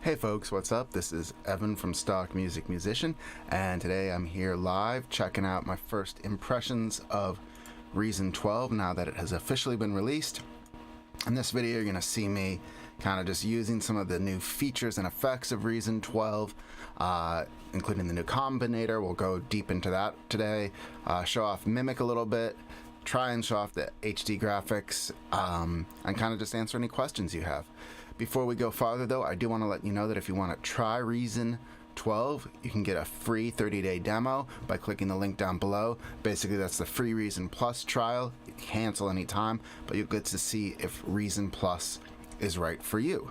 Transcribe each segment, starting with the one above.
Hey folks, what's up? This is Evan from Stock Music Musician, and today I'm here live checking out my first impressions of Reason 12 now that it has officially been released. In this video, you're going to see me kind of just using some of the new features and effects of Reason 12, including the new Combinator. We'll go deep into that today, show off Mimic a little bit, try and show off the HD graphics, and kind of just answer any questions you have. Before we go farther though, I do want to let you know that if you want to try Reason 12, you can get a free 30-day demo by clicking the link down below. Basically, that's the free Reason Plus trial. You can cancel anytime, but you'll get to see if Reason Plus is right for you.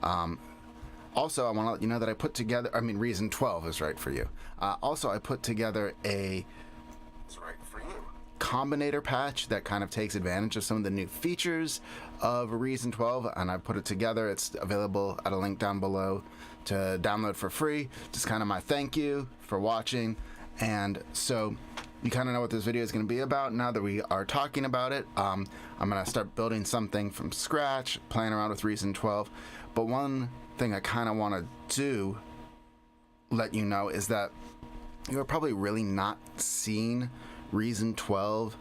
Also, I want to let you know that Reason 12 is right for you. Also, I put together a Combinator patch that kind of takes advantage of some of the new features of Reason 12, and I put it together. It's available at a link down below to download for free. Just kind of my thank you for watching, and so you kind of know what this video is going to be about now that we are talking about it. I'm going to start building something from scratch, playing around with Reason 12, but one thing I kind of want to let you know is that you're probably really not seeing Reason 12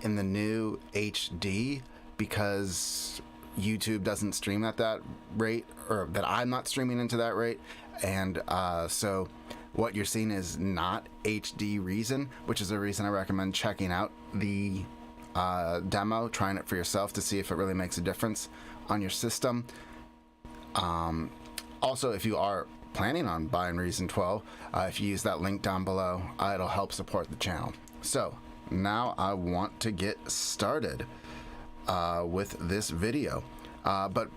in the new HD because YouTube doesn't stream at that rate, or that I'm not streaming into that rate, and so what you're seeing is not HD Reason, which is a reason I recommend checking out the demo, trying it for yourself to see if it really makes a difference on your system. Also, if you are planning on buying Reason 12, if you use that link down below, it'll help support the channel. So now I want to get started with this video, but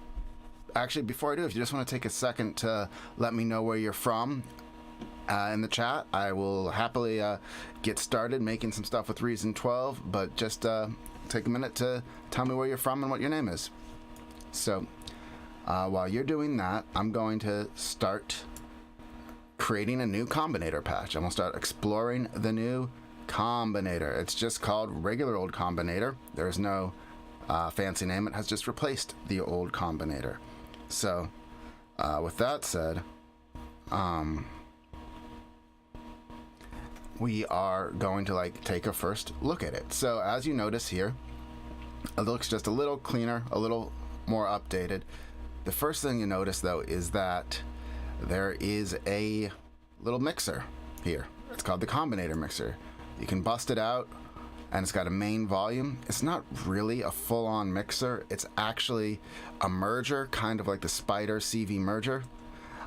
actually before I do, if you just want to take a second to let me know where you're from in the chat, I will happily get started making some stuff with Reason 12, but just take a minute to tell me where you're from and what your name is. So while you're doing that, I'm going to start creating a new Combinator patch. I'm going to start exploring the new Combinator. It's just called regular old Combinator. There's no fancy name. It has just replaced the old Combinator. So with that said, we are going to take a first look at it. So as you notice here, it looks just a little cleaner, a little more updated. The first thing you notice though is that there is a little mixer here. It's called the Combinator Mixer. You can bust it out, and it's got a main volume. It's not really a full-on mixer. It's actually a merger, kind of like the Spider CV merger.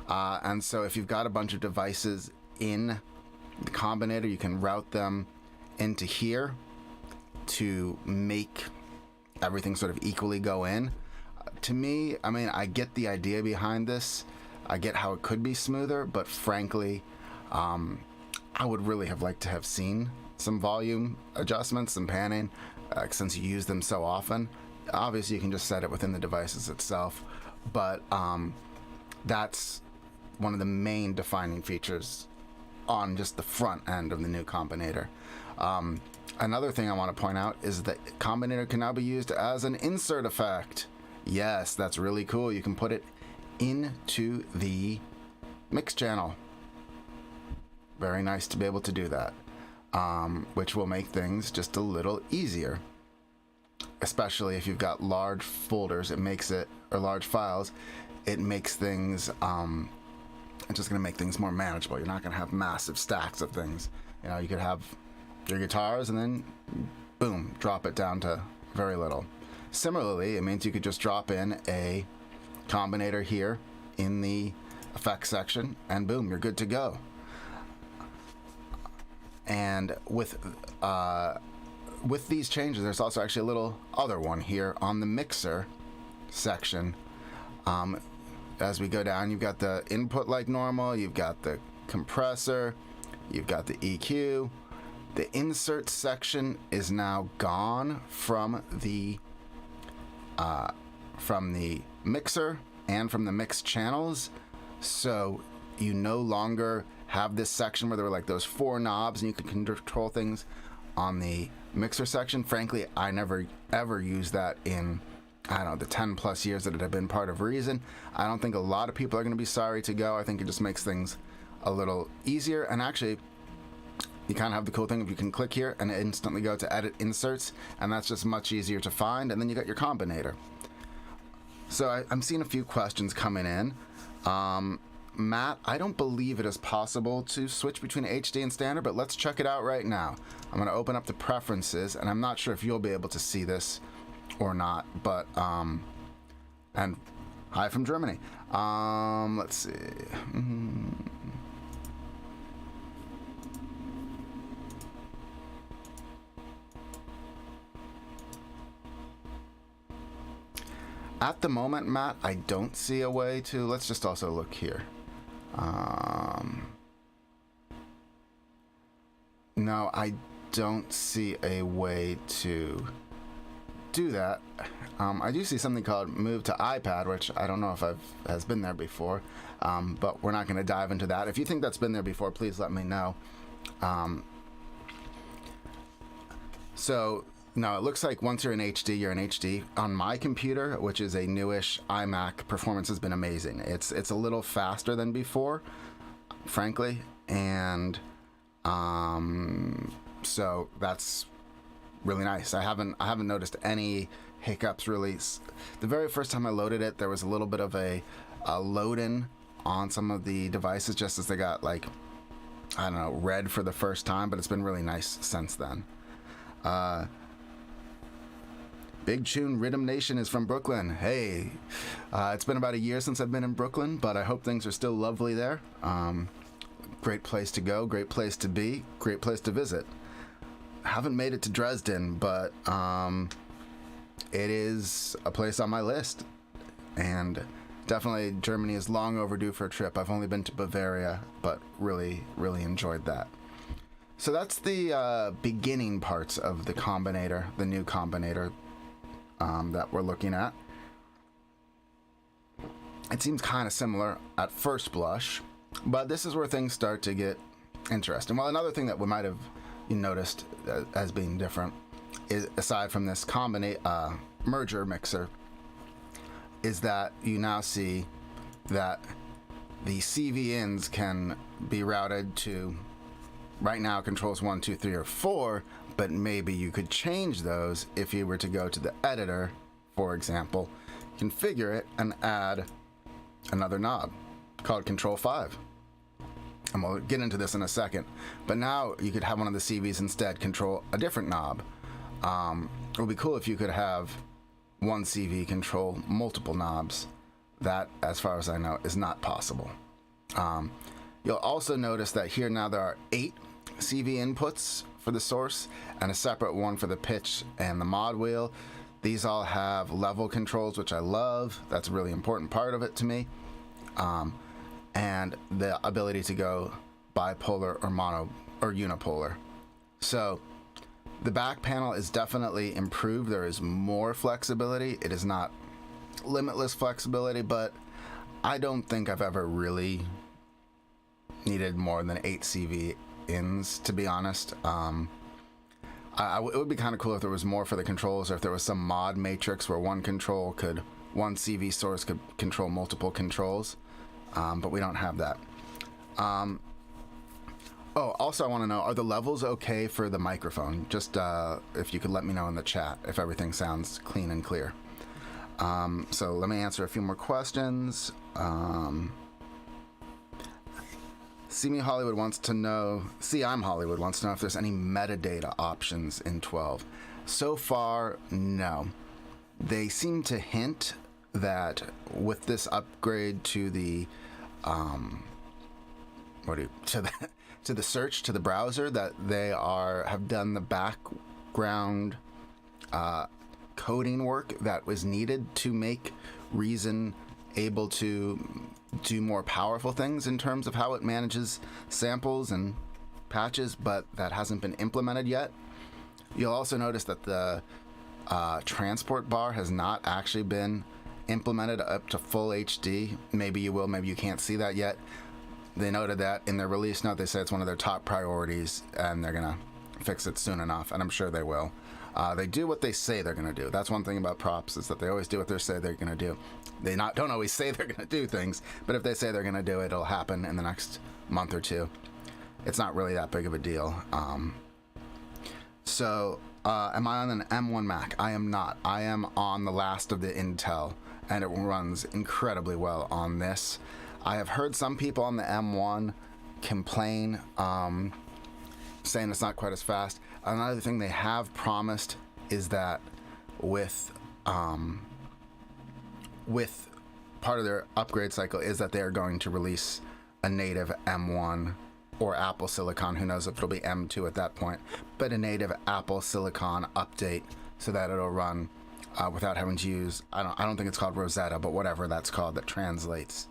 And so if you've got a bunch of devices in the Combinator, you can route them into here to make everything sort of equally go in. To me, I mean, I get the idea behind this. I get how it could be smoother, but frankly, I would really have liked to have seen some volume adjustments, some panning, since you use them so often. Obviously, you can just set it within the devices itself, but that's one of the main defining features on just the front end of the new Combinator. Another thing I want to point out is that Combinator can now be used as an insert effect. Yes, that's really cool. You can put it into the mix channel. Very nice to be able to do that, which will make things just a little easier, especially if you've got large folders. It makes it, or large files, it makes things, it's just going to make things more manageable. You're not going to have massive stacks of things. You know, you could have your guitars and then boom, drop it down to very little. Similarly, it means you could just drop in a Combinator here in the effects section, and boom, you're good to go. And with these changes, there's also actually a little other one here on the mixer section. As we go down, you've got the input like normal, you've got the compressor, you've got the EQ. The insert section is now gone from the mixer and from the mix channels, so you no longer have this section where there were like those 4 knobs and you could control things on the mixer section. Frankly, I never ever used that in I don't know, the 10 plus years that it had been part of Reason. I don't think a lot of people are going to be sorry to go. I think it just makes things a little easier. And actually, you kind of have the cool thing if you can click here and instantly go to edit inserts, and that's just much easier to find. And then you got your combinator. So I'm seeing a few questions coming in. Matt, I don't believe it is possible to switch between HD and standard, but let's check it out right now. I'm going to open up the preferences, and I'm not sure if you'll be able to see this or not, but and hi from Germany. Let's see. At the moment, Matt, I don't see a way to. Let's just also look here. No, I don't see a way to do that. I do see something called move to iPad, which I don't know if has been there before, but we're not going to dive into that. If you think that's been there before, please let me know. So no, it looks like once you're in HD, you're in HD. On my computer, which is a newish iMac, performance has been amazing. It's a little faster than before, frankly, and so that's really nice. I haven't noticed any hiccups really. The very first time I loaded it, there was a little bit of a load-in on some of the devices just as they got, like, I don't know, red for the first time, but it's been really nice since then. Big Tune Rhythm Nation is from Brooklyn. Hey, it's been about a year since I've been in Brooklyn, but I hope things are still lovely there. Great place to go, great place to be, great place to visit. Haven't made it to Dresden, but it is a place on my list, and definitely Germany is long overdue for a trip. I've only been to Bavaria, but really, really enjoyed that. So that's the beginning parts of the Combinator, the new Combinator that we're looking at. It seems kind of similar at first blush, but this is where things start to get interesting. Well, another thing that we might have noticed as being different is, aside from this merger mixer, is that you now see that the CV ins can be routed to, right now, controls 1, 2, 3, or 4, but maybe you could change those if you were to go to the editor, for example, configure it, and add another knob called Control 5. And we'll get into this in a second. But now you could have one of the CVs instead control a different knob. It would be cool if you could have one CV control multiple knobs. That, as far as I know, is not possible. You'll also notice that here now there are 8 CV inputs for the source and a separate one for the pitch and the mod wheel. These all have level controls, which I love. That's a really important part of it to me. And the ability to go bipolar or mono or unipolar. So the back panel is definitely improved. There is more flexibility. It is not limitless flexibility, but I don't think I've ever really needed more than 8 CV ins, to be honest. It would be kind of cool if there was more for the controls, or if there was some mod matrix where one CV source could control multiple controls, but we don't have that. Also I want to know, are the levels okay for the microphone? Just if you could let me know in the chat if everything sounds clean and clear. So let me answer a few more questions. I'm Hollywood wants to know if there's any metadata options in 12. So far, no. They seem to hint that with this upgrade to the to the search, to the browser, that they have done the background coding work that was needed to make Reason able to do more powerful things in terms of how it manages samples and patches, but that hasn't been implemented yet. You'll also notice that the transport bar has not actually been implemented up to full HD. Maybe you will, maybe you can't see that yet. They noted that in their release note. They said it's one of their top priorities, and they're gonna fix it soon enough, and I'm sure they will. They do what they say they're going to do. That's one thing about props, is that they always do what they say they're going to do. They don't always say they're going to do things, but if they say they're going to do it, it'll happen in the next month or two. It's not really that big of a deal. Am I on an M1 Mac? I am not. I am on the last of the Intel, and it runs incredibly well on this. I have heard some people on the M1 complain, saying it's not quite as fast. Another thing they have promised is that with part of their upgrade cycle is that they are going to release a native M1 or Apple Silicon, who knows if it'll be M2 at that point, but a native Apple Silicon update so that it'll run without having to use, I don't think it's called Rosetta, but whatever that's called, that translates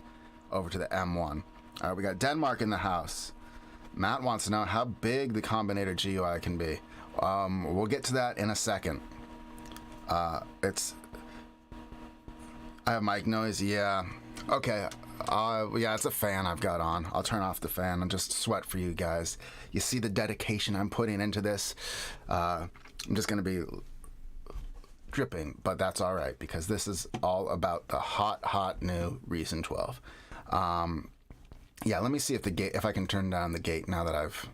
over to the M1. All right, we got Denmark in the house. Matt wants to know how big the Combinator GUI can be. We'll get to that in a second. I have mic noise, yeah. Okay, yeah, it's a fan I've got on. I'll turn off the fan and just sweat for you guys. You see the dedication I'm putting into this? I'm just going to be dripping, but that's all right, because this is all about the hot new Reason 12. Yeah, let me see if I can turn down the gate now that I've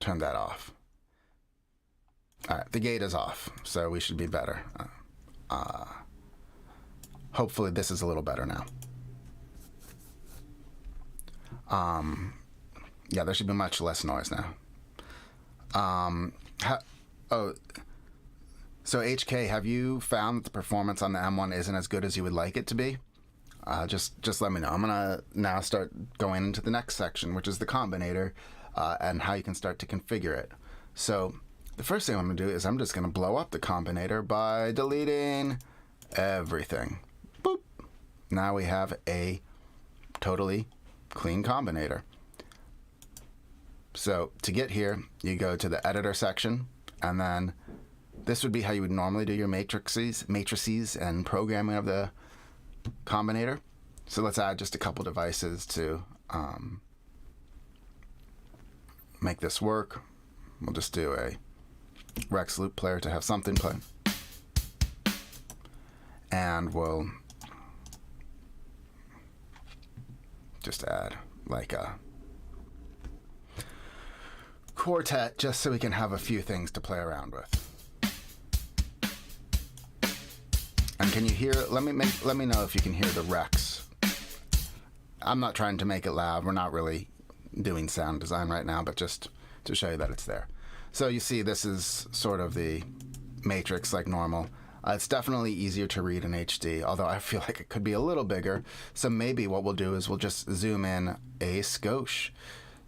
turned that off. All right, the gate is off, so we should be better. Hopefully this is a little better now. Yeah, there should be much less noise now. So HK, have you found that the performance on the M1 isn't as good as you would like it to be? Just let me know. I'm gonna now start going into the next section, which is the Combinator, and how you can start to configure it. So the first thing I'm gonna do is I'm just gonna blow up the Combinator by deleting everything. Boop. Now we have a totally clean Combinator. So to get here, you go to the editor section, and then this would be how you would normally do your matrices and programming of the Combinator. So let's add just a couple devices to make this work. We'll just do a Rex loop player to have something play. And we'll just add like a quartet just so we can have a few things to play around with. And can you hear, let me know if you can hear the Rex. I'm not trying to make it loud. We're not really doing sound design right now, but just to show you that it's there. So you see this is sort of the matrix like normal. It's definitely easier to read in HD, although I feel like it could be a little bigger. So maybe what we'll do is we'll just zoom in a skosh.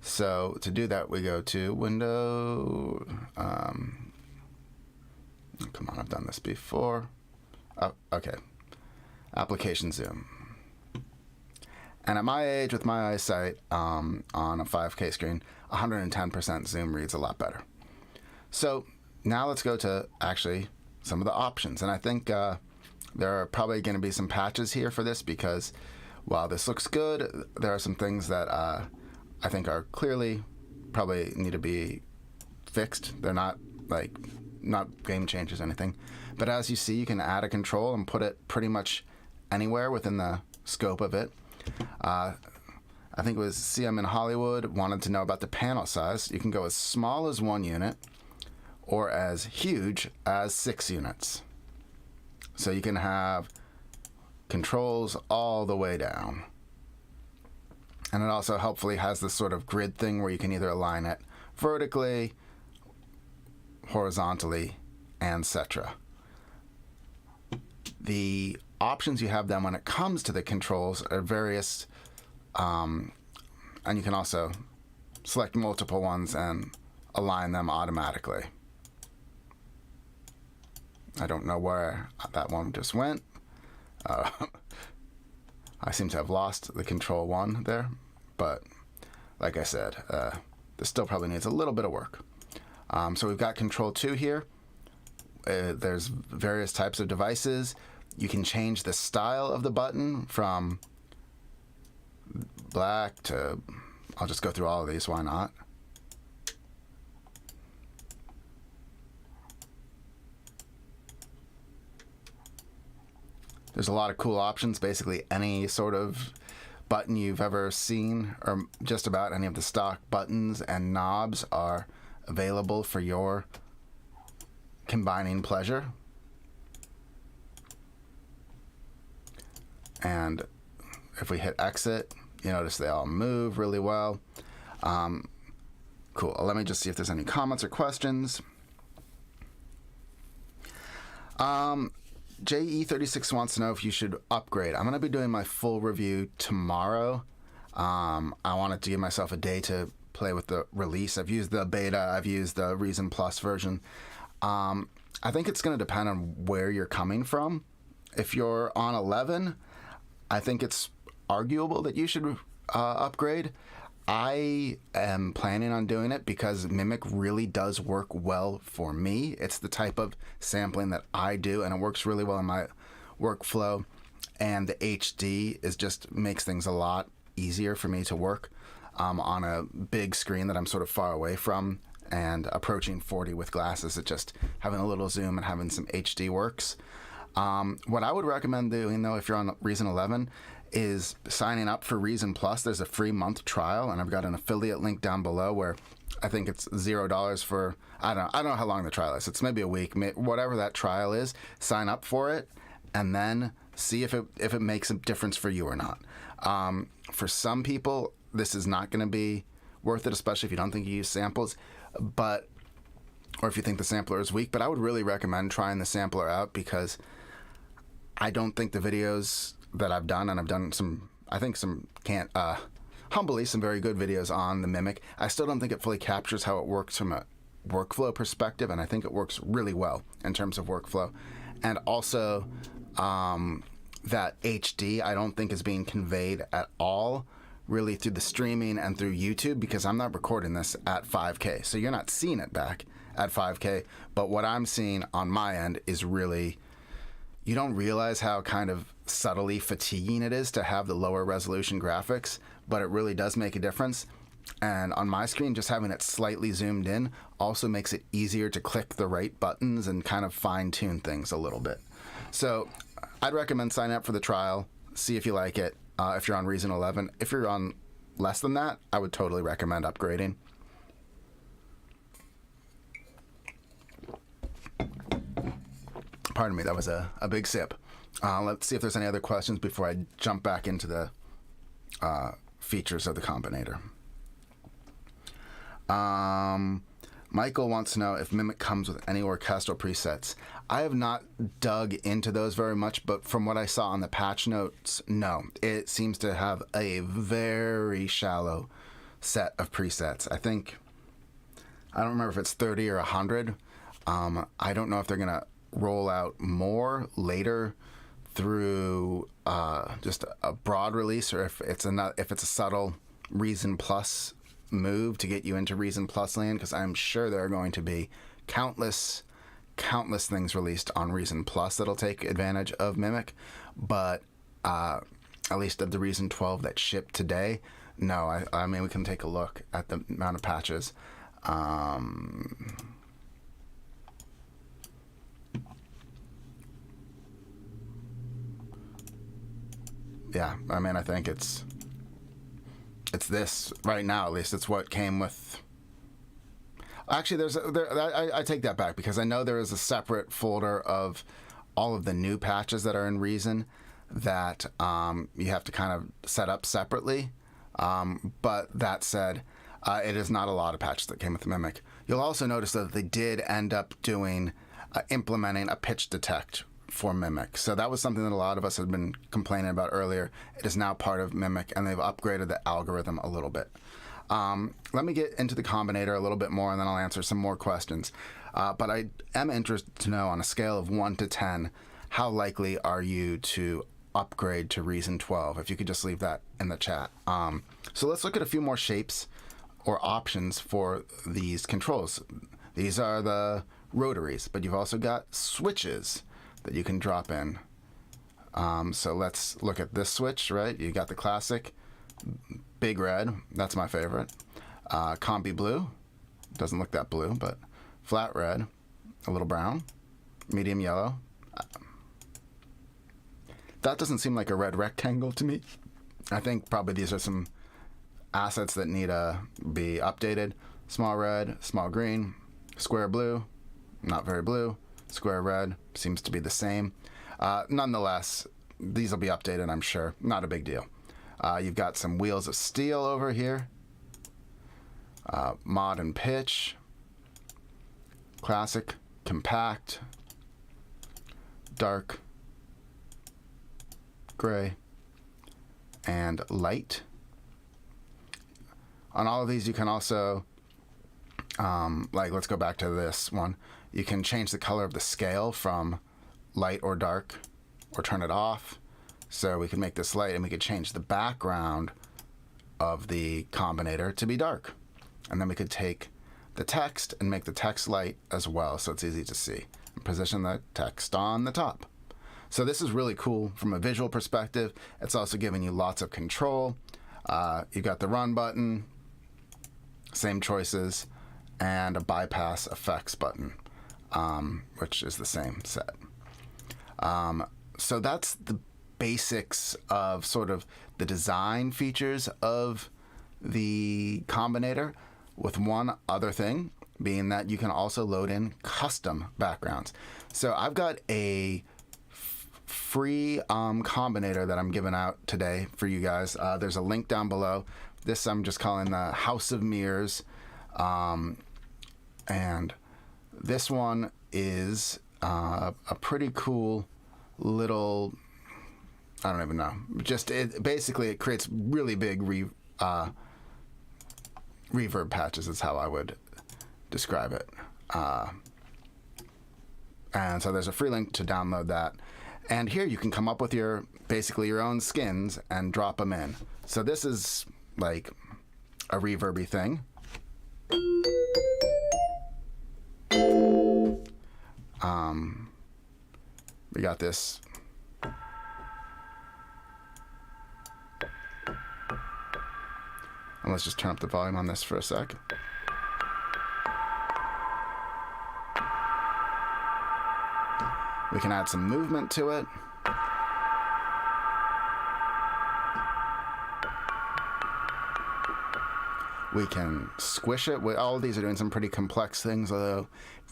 So to do that, we go to Window. Come on, I've done this before. Oh, okay. Application zoom. And at my age, with my eyesight, on a 5K screen, 110% zoom reads a lot better. So now let's go to actually some of the options. And I think there are probably going to be some patches here for this, because while this looks good, there are some things that I think are clearly probably need to be fixed. They're not game changers or anything. But as you see, you can add a control and put it pretty much anywhere within the scope of it. I think it was CM in Hollywood wanted to know about the panel size. You can go as small as 1 unit or as huge as 6 units. So you can have controls all the way down. And it also helpfully has this sort of grid thing where you can either align it vertically, horizontally, and etc. The options you have then when it comes to the controls are various, and you can also select multiple ones and align them automatically. I don't know where that one just went. I seem to have lost the control one there, but like I said, this still probably needs a little bit of work. So we've got control 2 here. There's various types of devices. You can change the style of the button from black to, I'll just go through all of these, why not? There's a lot of cool options. Basically, any sort of button you've ever seen, or just about any of the stock buttons and knobs, are available for your combining pleasure. And if we hit exit, you notice they all move really well. Cool. Let me just see if there's any comments or questions. JE36 wants to know if you should upgrade. I'm going to be doing my full review tomorrow. I wanted to give myself a day to play with the release. I've used the beta. I've used the Reason Plus version. I think it's going to depend on where you're coming from. If you're on 11, I think it's arguable that you should upgrade. I am planning on doing it because Mimic really does work well for me. It's the type of sampling that I do, and it works really well in my workflow. And the HD just makes things a lot easier for me to work on a big screen that I'm sort of far away from, and approaching 40 with glasses. It just having a little zoom and having some HD works. What I would recommend doing, though, if you're on Reason 11, is signing up for Reason Plus. There's a free month trial, and I've got an affiliate link down below where I think it's $0 for, I don't know how long the trial is. It's maybe a week, whatever that trial is. Sign up for it, and then see if it makes a difference for you or not. For some people, this is not going to be worth it, especially if you don't think you use samples, or if you think the sampler is weak. But I would really recommend trying the sampler out, because I don't think the videos that I've done, and I've done humbly some very good videos on the Mimic, I still don't think it fully captures how it works from a workflow perspective, and I think it works really well in terms of workflow. And also, that HD I don't think is being conveyed at all really through the streaming and through YouTube, because I'm not recording this at 5K, so you're not seeing it back at 5K, but what I'm seeing on my end is really, you don't realize how kind of subtly fatiguing it is to have the lower resolution graphics, but it really does make a difference. And on my screen, just having it slightly zoomed in also makes it easier to click the right buttons and kind of fine-tune things a little bit. So I'd recommend signing up for the trial, see if you like it, if you're on Reason 11. If you're on less than that, I would totally recommend upgrading. Pardon me, that was a big sip. Let's see if there's any other questions before I jump back into the features of the Combinator. Michael wants to know if Mimic comes with any orchestral presets. I have not dug into those very much, but from what I saw on the patch notes, no. It seems to have a very shallow set of presets. I don't remember if it's 30 or 100. I don't know if they're going to roll out more later through just a broad release, or if it's a subtle Reason Plus move to get you into Reason Plus land, because I'm sure there are going to be countless things released on Reason Plus that'll take advantage of Mimic, but at least of the Reason 12 that shipped today, no. I mean, we can take a look at the amount of patches. Yeah, I mean, I think it's this right now. At least it's what came with. Actually, I take that back, because I know there is a separate folder of all of the new patches that are in Reason that you have to kind of set up separately. But that said, it is not a lot of patches that came with the Mimic. You'll also notice that they did end up implementing a pitch detect for Mimic. So that was something that a lot of us had been complaining about earlier. It is now part of Mimic, and they've upgraded the algorithm a little bit. Let me get into the Combinator a little bit more, and then I'll answer some more questions. But I am interested to know, on a scale of 1 to 10, how likely are you to upgrade to Reason 12? If you could just leave that in the chat. So let's look at a few more shapes or options for these controls. These are the rotaries, but you've also got switches that you can drop in. So let's look at this switch, right? You got the classic big red, that's my favorite. Combi blue, doesn't look that blue, but flat red, a little brown, medium yellow. That doesn't seem like a red rectangle to me. I think probably these are some assets that need to be updated. Small red, small green, square blue, not very blue, square red, seems to be the same. Nonetheless, these will be updated, I'm sure. Not a big deal. You've got some wheels of steel over here. Mod and pitch. Classic, compact, dark, gray, and light. On all of these, you can also, let's go back to this one. You can change the color of the scale from light or dark, or turn it off. So we can make this light, and we could change the background of the combinator to be dark. And then we could take the text and make the text light as well, so it's easy to see. And position the text on the top. So this is really cool from a visual perspective. It's also giving you lots of control. You've got the run button, same choices, and a bypass effects button, which is the same set. So that's the basics of sort of the design features of the Combinator, with one other thing being that you can also load in custom backgrounds. So I've got a free Combinator that I'm giving out today for you guys. There's a link down below. This I'm just calling the House of Mirrors. And this one is a pretty cool little, I don't even know. Basically it creates really big reverb patches is how I would describe it. And so there's a free link to download that. And here you can come up with basically your own skins and drop them in. So this is like a reverby thing. We got this. And let's just turn up the volume on this for a sec. We can add some movement to it. We can squish it. All of these are doing some pretty complex things, although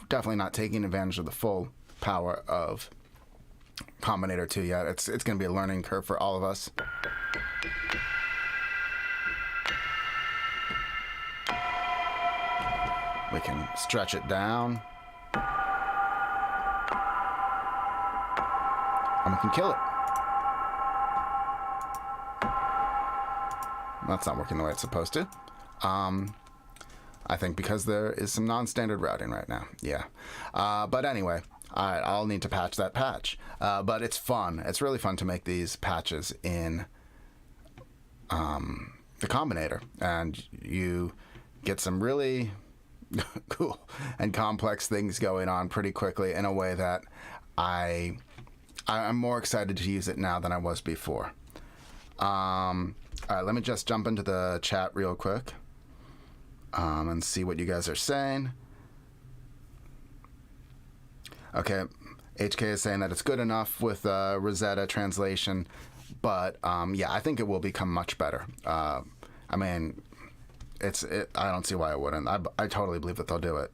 definitely not taking advantage of the full power of Combinator 2 yet. It's going to be a learning curve for all of us. We can stretch it down. And we can kill it. That's not working the way it's supposed to. I think because there is some non-standard routing right now. Yeah. But anyway, I'll need to patch that patch. But it's fun. It's really fun to make these patches in the Combinator. And you get some really cool and complex things going on pretty quickly in a way that I'm more excited to use it now than I was before. All right, let me just jump into the chat real quick and see what you guys are saying. Okay, HK is saying that it's good enough with Rosetta translation, but yeah, I think it will become much better. I mean, I don't see why it wouldn't. I totally believe that they'll do it.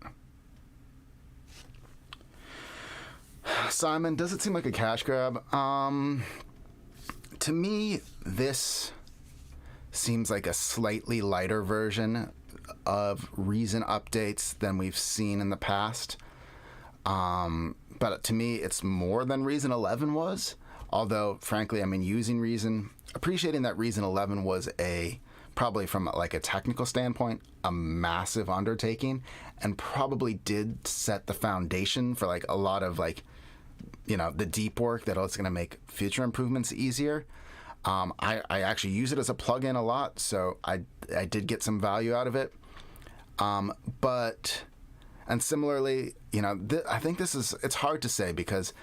Simon, does it seem like a cash grab? To me, this seems like a slightly lighter version of Reason updates than we've seen in the past. But to me, it's more than Reason 11 was. Although, frankly, I mean, appreciating that Reason 11 was probably from like a technical standpoint, a massive undertaking, and probably did set the foundation for like a lot of like, the deep work that it's going to make future improvements easier. I actually use it as a plugin a lot, so I did get some value out of it. And similarly, I think it's hard to say because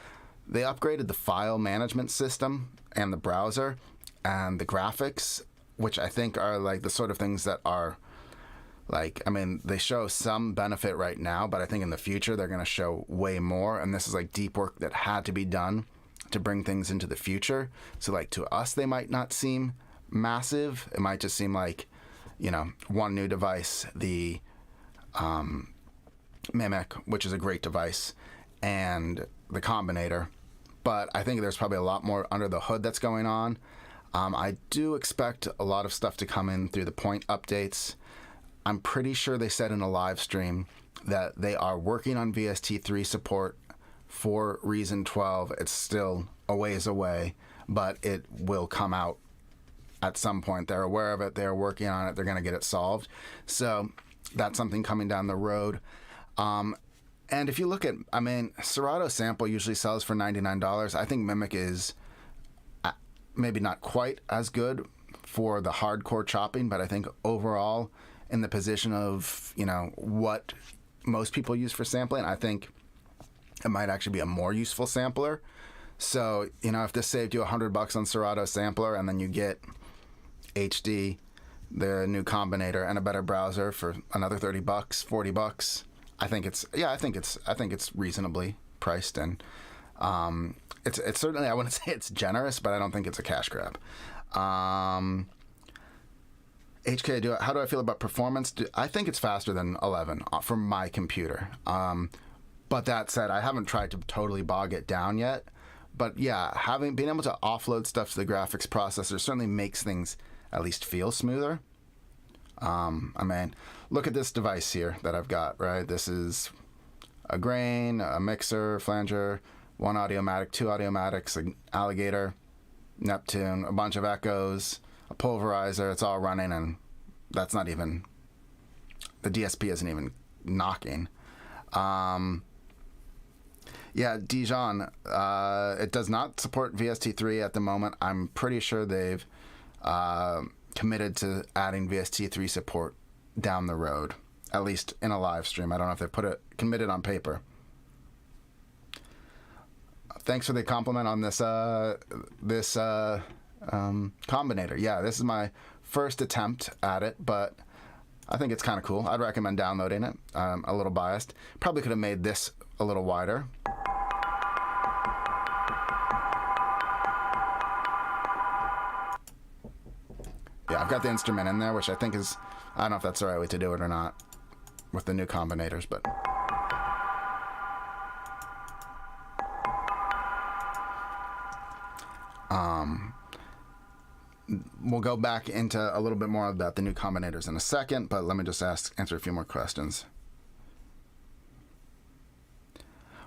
they upgraded the file management system and the browser and the graphics, which I think are like the sort of things that are like, I mean, they show some benefit right now, but I think in the future they're going to show way more. And this is like deep work that had to be done to bring things into the future. So like to us, they might not seem massive. It might just seem like, one new device, the Mimic, which is a great device, and the Combinator. But I think there's probably a lot more under the hood that's going on. I do expect a lot of stuff to come in through the point updates. I'm pretty sure they said in a live stream that they are working on VST3 support for Reason 12. It's still a ways away, but it will come out at some point. They're aware of it. They're working on it. They're going to get it solved. So that's something coming down the road. And if you look at, Serato Sample usually sells for $99. I think Mimic is maybe not quite as good for the hardcore chopping, but I think overall in the position of, what most people use for sampling, I think it might actually be a more useful sampler. So, if this saved you $100 on Serato Sampler and then you get HD, the new Combinator, and a better browser for another $30, $40, I think it's reasonably priced, and it's certainly, I wouldn't say it's generous, but I don't think it's a cash grab. HK, how do I feel about performance? I think it's faster than 11 from my computer. But that said, I haven't tried to totally bog it down yet. But yeah, being able to offload stuff to the graphics processor certainly makes things at least feel smoother. Look at this device here that I've got, right? This is a grain, a mixer, flanger, one Audiomatic, two Audiomatics, an Alligator, Neptune, a bunch of echoes, a pulverizer. It's all running, and that's not even, the DSP isn't even knocking. Yeah, Dijon, it does not support VST3 at the moment. I'm pretty sure they've committed to adding VST3 support down the road, at least in a live stream. I don't know if they've committed on paper. Thanks for the compliment on this Combinator. Yeah, this is my first attempt at it, but I think it's kind of cool. I'd recommend downloading it. I'm a little biased. Probably could have made this a little wider. Yeah, I've got the instrument in there, which I think is, I don't know if that's the right way to do it or not with the new Combinators, but we'll go back into a little bit more about the new Combinators in a second, but let me just answer a few more questions.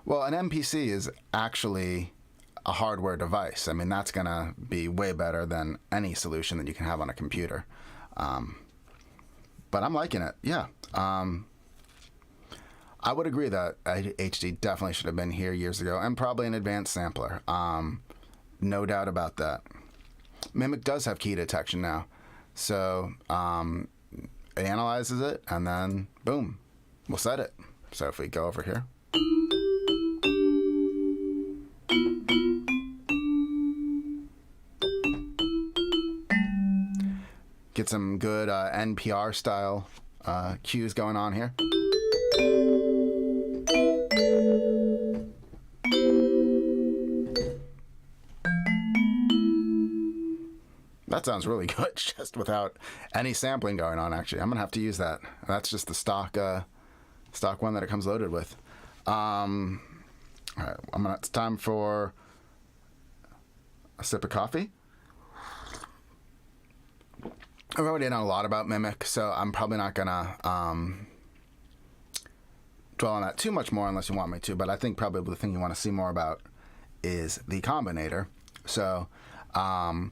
Well, an MPC is actually a hardware device. That's going to be way better than any solution that you can have on a computer. But I'm liking it, yeah. I would agree that HD definitely should have been here years ago, and probably an advanced sampler. No doubt about that. Mimic does have key detection now. So it analyzes it, and then, boom, we'll set it. So if we go over here. Get some good NPR style cues going on here. That sounds really good, just without any sampling going on, actually. I'm going to have to use that. That's just the stock one that it comes loaded with. All right, it's time for a sip of coffee. I've already done a lot about Mimic, so I'm probably not going to dwell on that too much more unless you want me to, but I think probably the thing you want to see more about is the Combinator. So I'll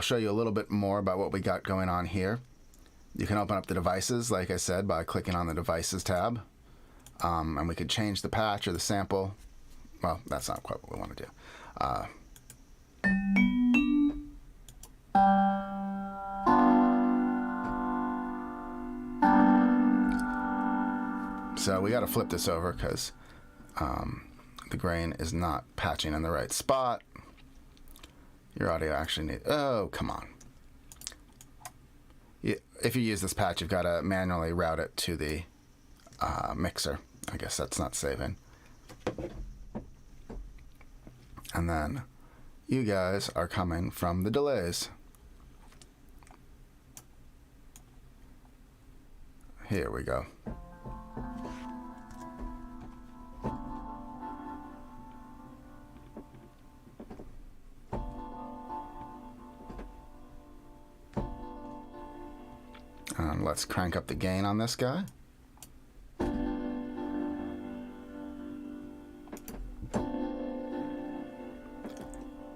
show you a little bit more about what we got going on here. You can open up the devices, like I said, by clicking on the Devices tab, and we could change the patch or the sample. Well, that's not quite what we want to do. So we got to flip this over because the grain is not patching in the right spot. Your audio actually needs... Oh, come on. If you use this patch, you've got to manually route it to the mixer. I guess that's not saving. And then you guys are coming from the delays. Here we go. And let's crank up the gain on this guy.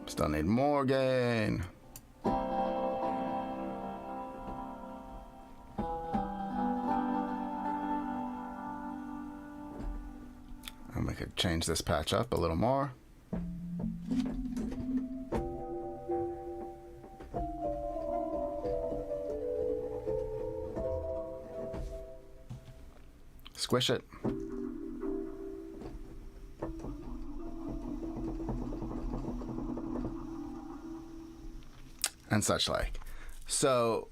Still need more gain. And we could change this patch up a little more. Squish it. And such like. So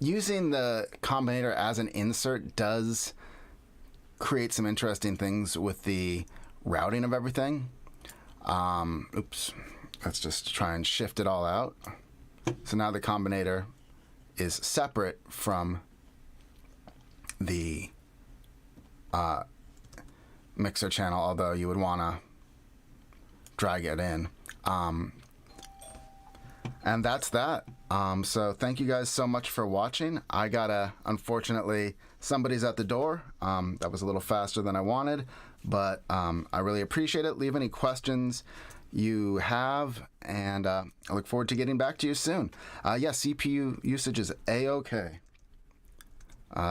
using the Combinator as an insert does create some interesting things with the routing of everything. Oops. Let's just try and shift it all out. So now the Combinator is separate from the mixer channel, although you would want to drag it in. And that's that. So thank you guys so much for watching. Unfortunately, somebody's at the door. That was a little faster than I wanted, but I really appreciate it. Leave any questions you have, and I look forward to getting back to you soon. Yeah, CPU usage is A-OK.